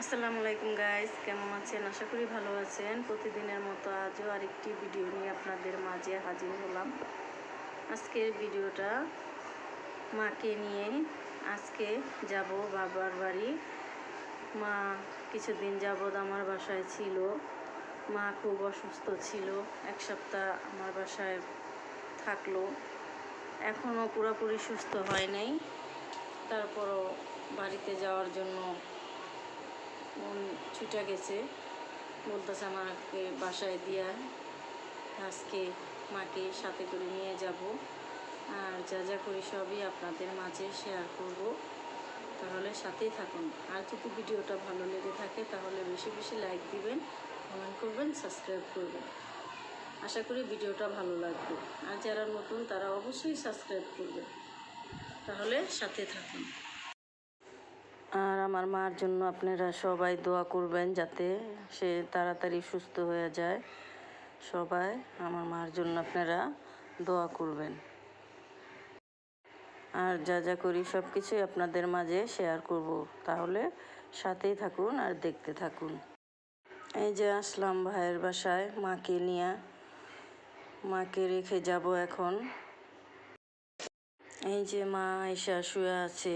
আসসালামু আলাইকুম গাইস, কেমন আছেন? আশা করি ভালো আছেন। প্রতিদিনের মতো আজও আরেকটি ভিডিও নিয়ে আপনাদের মাঝে হাজির হলাম। আজকের ভিডিওটা মাকে নিয়ে। আজকে যাব বাবার বাড়ি। মা কিছুদিন যাবৎ আমার বাসায় ছিল। মা খুব অসুস্থ ছিল, এক সপ্তাহ আমার বাসায় থাকলো। এখনও পুরোপুরি সুস্থ হয় নাই, তারপরও বাড়িতে যাওয়ার জন্য মন ছুটে গেছে, বলতেছে আমাকে বাসায় দিয়া আজকে মাকে সাথে করে নিয়ে যাব। আর যা যা করি সবই আপনাদের মাঝে শেয়ার করব, তাহলে সাথেই থাকুন। আর যদি ভিডিওটা ভালো লেগে থাকে তাহলে বেশি বেশি লাইক দিবেন, কমেন্ট করবেন, সাবস্ক্রাইব করবেন। আশা করি ভিডিওটা ভালো লাগবে। আর যারা নতুন তারা অবশ্যই সাবস্ক্রাইব করবেন, তাহলে সাথে থাকুন। আর আমার মার জন্য আপনারা সবাই দোয়া করবেন যাতে সে তাড়াতাড়ি সুস্থ হয়ে যায়। সবাই আমার মার জন্য আপনারা দোয়া করবেন। আর যা যা করি সব কিছুই আপনাদের মাঝে শেয়ার করব, তাহলে সাথেই থাকুন আর দেখতে থাকুন। এই যে আসলাম ভাইয়ের বাসায় মাকে নিয়ে। মাকে রেখে যাব এখন। এই যে মা আয়সা শুয়ে আছে,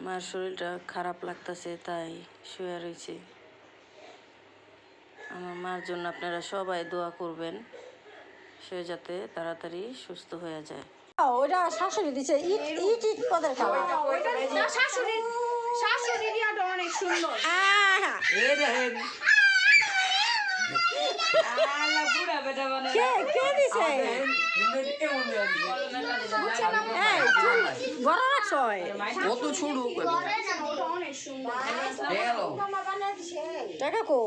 মার শরীরটা খারাপ লাগতেছে তাই শুয়ে রয়েছে। আমার মার জন্য আপনারা সবাই দোয়া করবেন, সে যাতে তাড়াতাড়ি সুস্থ হয়ে যায়। ওইটা শাশুড়ি দিছে ইট ইট ইট পদের খাবার। শাশুড়ি দিয়াটা অনেক সুন্দর। কে দিছে? বড় রাখছ কত ছোট অনেক সুন্দর। টাকা কো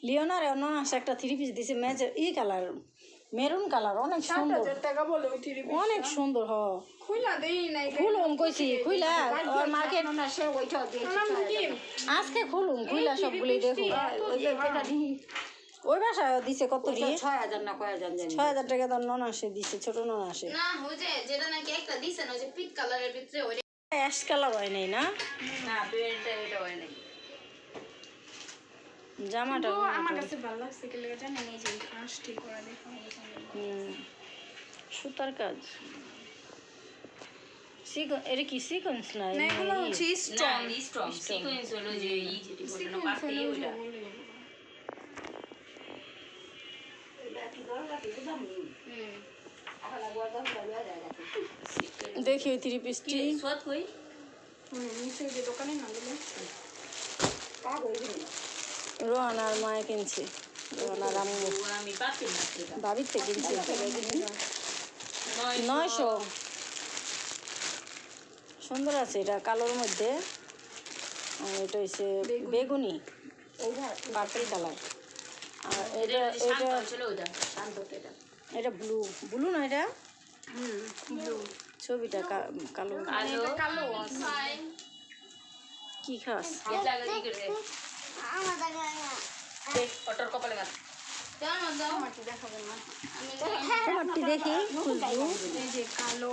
লিওনারে অনাস একটা 3 পিস দিছে মেজর কালার, মেরুন কালার, অনেক সুন্দর। 7,000 টাকা বলে ওই 3 পিস অনেক সুন্দর। হ খুইলা দেই নাই। খুলুম কইছি, খুইলা ওর মার্কেট আজকে খুলুম, খুইলা সবগুলি দেখো। ওই বাসায় দিছে কত রে? 6,000 না কয় হাজার জানি। 6,000 টাকা তো নন আসে দিছে, ছোট নন আসে না ওই যে যেটা নাকি একটা দিছেন ওই যে পিট কালারের ভিতরে ওই অ্যাশ কালার হয় নাই না না বেলটা এটা হয় নাই। জামাটা? আমার কাছে ভালো লাগছে কি লাগে জানেন, এই যে কাজটি করা দেখা সুতার কাজ। এটা কি সিকোয়েন্স না? না এগুলো হচ্ছে স্ট্রং সিকোয়েন্স হলো যে এই যেটি বলনো পাতি ওটা। দেখি ওই 3 পিসটি সোয়াদ কই নিচে যে দোকানে না দিলে রোহান আর মায়ে কিনছে, রোহান আর আম্মু আমি পাতি না এটা বাড়িতে কিনছে। 900 সুন্দর আছে। এটা কালোর মধ্যে, আর এটা হচ্ছে বেগুনি, পার্পল কালার। আর এটা এটা চলো ওটা শান্তটা এটা এটা ব্লু, ব্লু না এটা ব্লু ছবিটা কালো। এটা কালো আছে। কি খাস? এটা লাগি করে দেখ অটোর কপালে মার দাও না দাও মাটি দেখাবো না আমি তোমারটি দেখি খুশবু। এই যে কালো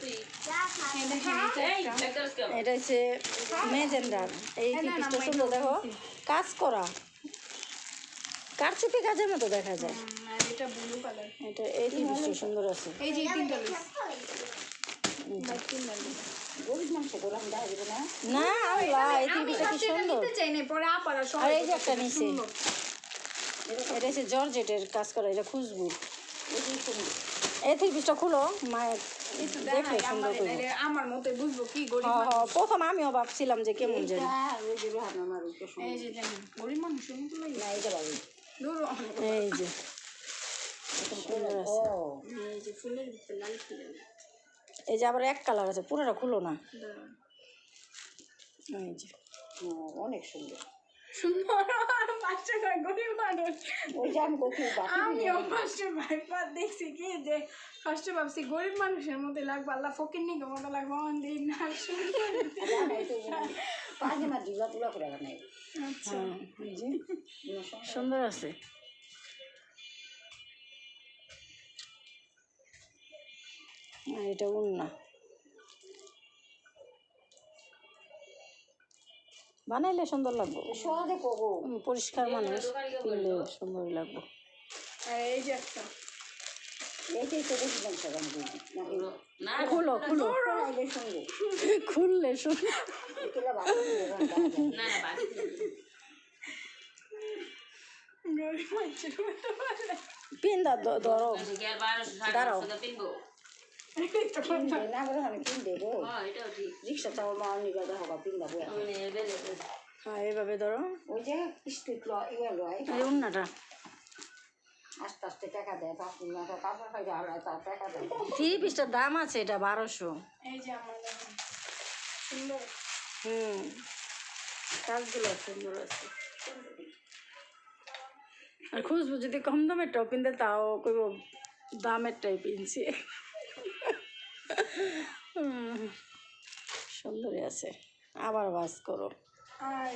তুই এই দেখেন এটা হচ্ছে মেজেন্ডার। এই কি পিসটা সুন্দর দেখো, কাজ করা কারচুপি কাজের মতো দেখা যায়। আর এটা ব্লু কালার। এটা এই কি পিসটা সুন্দর আছে। এই যে তিনটা পিস না আল্লাহ, এই কি পিসটা কি সুন্দর। নিতে চাই না পরে আপারা সব। আর এই যে একটা নিচে, এটা হচ্ছে জর্জেটের কাজ করা, এটা খুশবু। এই 3 পিসটা খুলো, মায়ের দেখে সুন্দর করে। আমার মতে বুঝবো কি গরিব প্রথম আমিও ভাবছিলাম যে কেমন জানি। এই যে জানেন গরিব মানুষের মতো লাগে না। এই যে সুন্দর আছে। এই যে ফুলের ভিতরে লাল ফুলের এই যে আবার এক কালার আছে, পুরোটা খুলো না। এই যে অনেক সুন্দর সুন্দর। পাঁচটা কয় গরিব মানুষ। ওই যে আমি কত আমিও ফার্স্টে ভাইপা দেখছি কি যে ফার্স্টে ভাবছি গরিব মানুষের মধ্যে লাগবে, আল্লাহ ফকির নিকে মতো লাগবে অন দিন না সুন্দর। পাজামা ঢিলা তুলা করে বানাই আচ্ছা এই যে সুন্দর আছে। আর এটা উন্না বানাইলে সুন্দর লাগবে পরিষ্কার মানুষ কিনলে সুন্দর লাগবে আর এই যে একটা না খুলো খুলো খুললে সুন্দর না না বাকি গরিব মানুষের মতো বলে। পিন্দা ধরো কি আর 1200 দাঁড়াও। 1200 কিনবো হ্যাঁ এটাও ঠিক মানে বেলে হ্যাঁ এইভাবে ধরো এই উন্নাটা থ্রি পিসটার দাম আছে এটা 1200 এই যে আমার দেখুন সুন্দর কাজগুলো সুন্দর আছে আর খুশবু যদি কম দামেরটাও কিনতে তাও কইব দামেরটাই কিনছি সুন্দরই আছে আবার বাস করো আর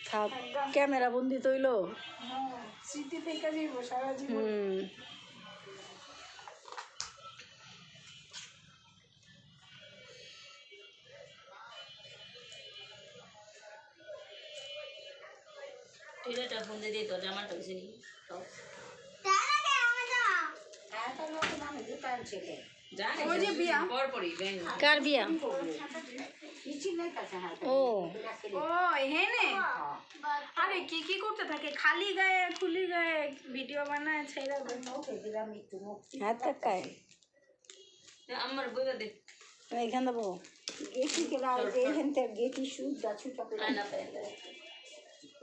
থাক ক্যামেরা বন্দি তৈলো হ্যাঁ স্মৃতি থেকে যাইব সারা জীবন এটা ফোন দিয়ে দিই তো জামাটা বেশি নি জানি ওই যে বিয়া পর পরই ব্যাং কার বিয়া ও ও হেনে আরে কি কি করতে থাকে খালি গায়ে খুলি গায়ে ভিডিও বানায় ছেড়ে হাত কাকায় আমার বইবা দে এখান দেবো না না পেলে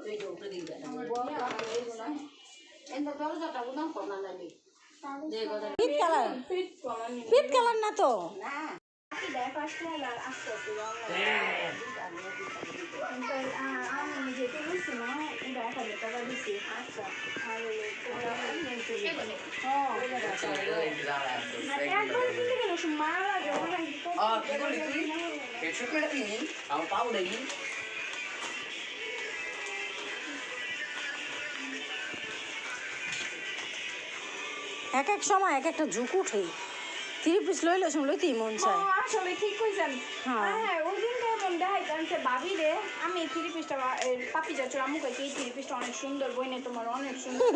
ওই যে উপরে দিই পিট কালার পিট কালার না তো আমি যেতে বলছি না ওটা 1000 টাকা দিছি আচ্ছা আর একবার কিনতে গেলে মারা লাগে এক এক সময় এক একটা ঝুঁক উঠে থ্রি পিস লইলে লইতেই মন চায় আসলে ঠিক কইছেন হ্যাঁ। হ্যাঁ ওই দিন তো এমন দেখাইতেছে ভাবি রে আমি থ্রি পিসটা পাপি যাচ্ছ আম্মুকে এই থ্রি পিসটা অনেক সুন্দর বইনে তোমার অনেক সুন্দর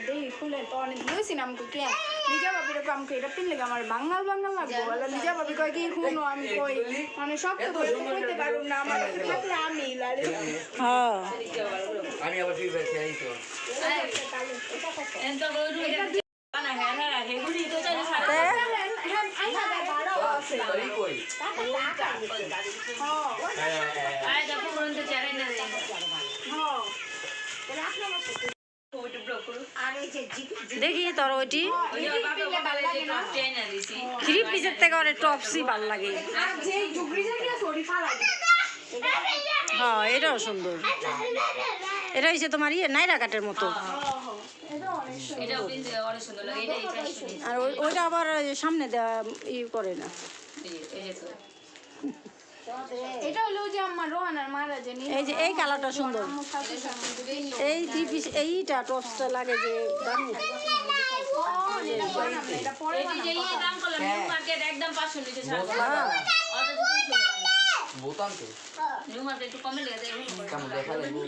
দেই খুলে তো অনেক দিয়েছি না আমাকে কে লিজা ভাবির আমাকে এটা পিনলে আমার বাঙাল বাঙাল লাগবে বলে লিজা ভাবি কয় কি শুনো আমি কই মানে সব তো কইতে পারুম না আমার থাকলে আমি লাড়ি হ্যাঁ আমি আবার ফিরবে সেই তো এত বড় না হ্যাঁ হ্যাঁ হেগুলি তো চাই সারা হ্যাঁ আই না বাড়া আছে এই কই আয় দেখো বলতে চাই না রে ওইটা ব্লক করো দেখি তোর ওইটি ওই যে বাবা বলে যে টপ 10 না দিছি থ্রি পিসের থেকে অনেক টপসই ভাল লাগে আর যে জুগরি জায়গা সরি ফালাই হ্যাঁ এটাও সুন্দর এটা হচ্ছে তোমার ইয়ে নাইরা কাটের মতো এটা অনেক এটা প্রিন্ট অনেক সুন্দর লাগে এটাই চাই শুনি আর ওইটা আবার সামনে দেওয়া ই করে না এই যে তো এটা হলো যে আমার রোহানার মারা জানি এই যে এই কালারটা সুন্দর আমার শাশুড়ি সামনে এই থ্রি পিস এইটা টপসটা লাগে যে দামি এটা বানাম না, এটা পরে এই যে এই দাম করলাম নিউ মার্কেট একদম 500 নিচে ছাড় হ্যাঁ অত কিছু বোতাম তো নিউ মার্কেট একটু কমে লেগে যায় কেমন দেখা লাগবে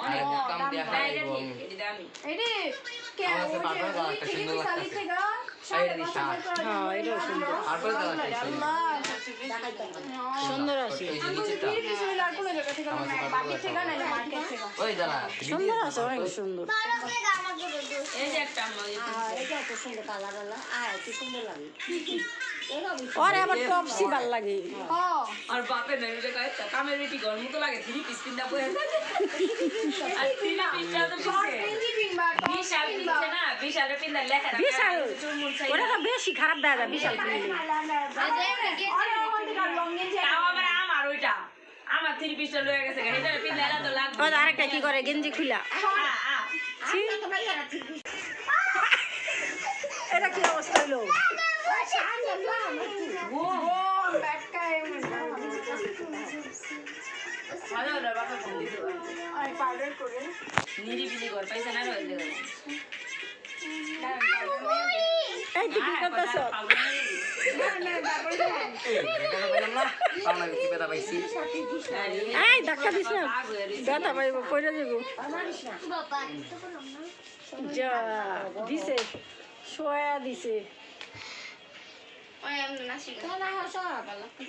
অনেক কাম দেখা হ্যাঁ এটা লাগবে ঠিক এটা দামি এডি কে আমার কাছে ওই যে পাথর ওই একটা থেকে সুন্দর সালি লাগতেছে। থেকে সাইড দি শার্ট হ্যাঁ এটাও সুন্দর তারপরে তো আছে সুন্দর আছে এই যে নিচেটা বাকি থেকে না মার্কেট থেকে ওই দাঁড়া সুন্দর আছে অনেক সুন্দর এই যে একটা আমার ওরে আবার টপসই ভাল লাগে আর বাপে নেড়ে কয় কামের বেটি গরম তো লাগে থ্রি পিস পিন্দা পরে আর থ্রি পিসটা তো বিশাল দিচ্ছে না বিশাল পিন্দা লেখা থাকে বিশাল ওটা তো বেশি খারাপ দেখা যায় বিশাল কিনলে তাও আবার আমার ওইটা আমার থ্রি পিসটা লয়ে গেছে এটা পিন্দা এলা তো লাগবে ওই আরেকটা কি করে গেঞ্জি খুলা ছি। এটা কি অবস্থা হইলো ভালো হলো বাবা ফোন দিতে নিরিবিলি ঘর পাইছে না রয়ে দেবে এই তুই কি করতেছ? পাওনা বেশি ব্যথা পাইছি এই ধাক্কা দিস না, ব্যথা পাইব, পড়ে যাব। যা দিছে, শোয়া দিছে।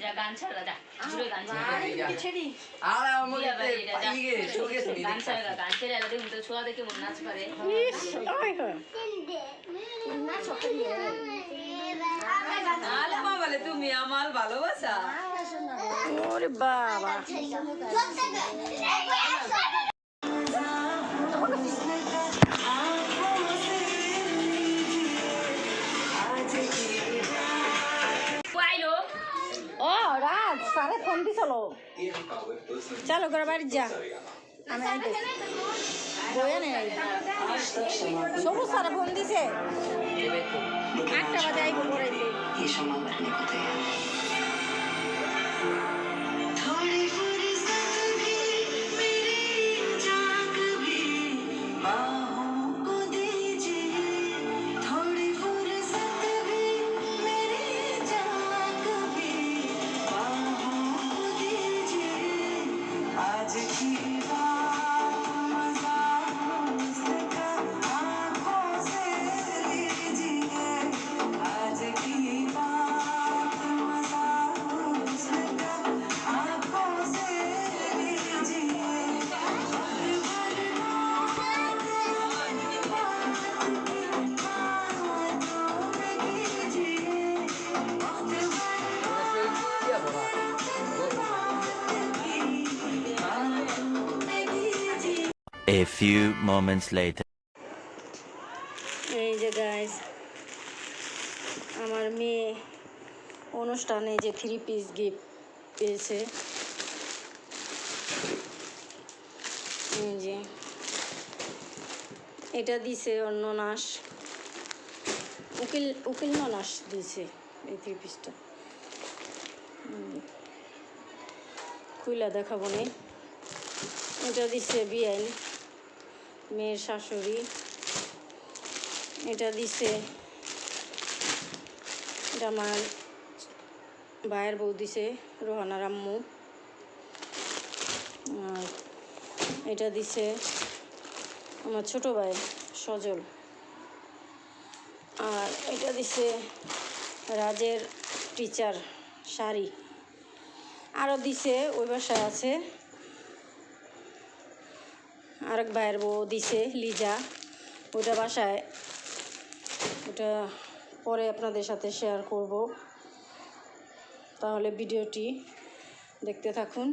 যা গান ছাড়া যা ঘুরে গান ছাড়া আরে আমার ইয়ে চোখে শুনি গান ছাড়া গান ছেড়ে আলাদা কিন্তু ছোঁয়া দেখে মন নাচ পারে ইস, ওই হয়। আলে বাবালে তুমি আমার ভালোবাসা ওরে বাবা, আইলো ও রাজ সারে ফোন দিছিল, চালু করে বাড়ি যা, আমি আইতেছি। বইয়া নেই, সবুজ সারে ফোন দিছে, 8টা বাজে আইব পড়াইতে। A few moments later. এই যে গাইস, আমার মেয়ে অনুষ্ঠানে যে 3 পিস গিফট পেয়েছে। এই যে এটা দিছে অন্য নাশ, উকিল নাশ দিছে এই 3 পিসটা। খুইলা দেখাবো নে। এটা দিছে বিআইন মেয়ের শাশুড়ি, এটা দিছে এটা আমার ভাইয়ের বউ দিছে রোহানার আম্মু, আর এটা দিছে আমার ছোট ভাই সজল, আর এটা দিছে রাজের টিচার শাড়ি, আরও দিছে ওই বাসায় আছে আরেক ভাইয়ের বউ দিছে লিজা, ওটা বাসায়, ওটা পরে আপনাদের সাথে শেয়ার করব। তাহলে ভিডিওটি দেখতে থাকুন।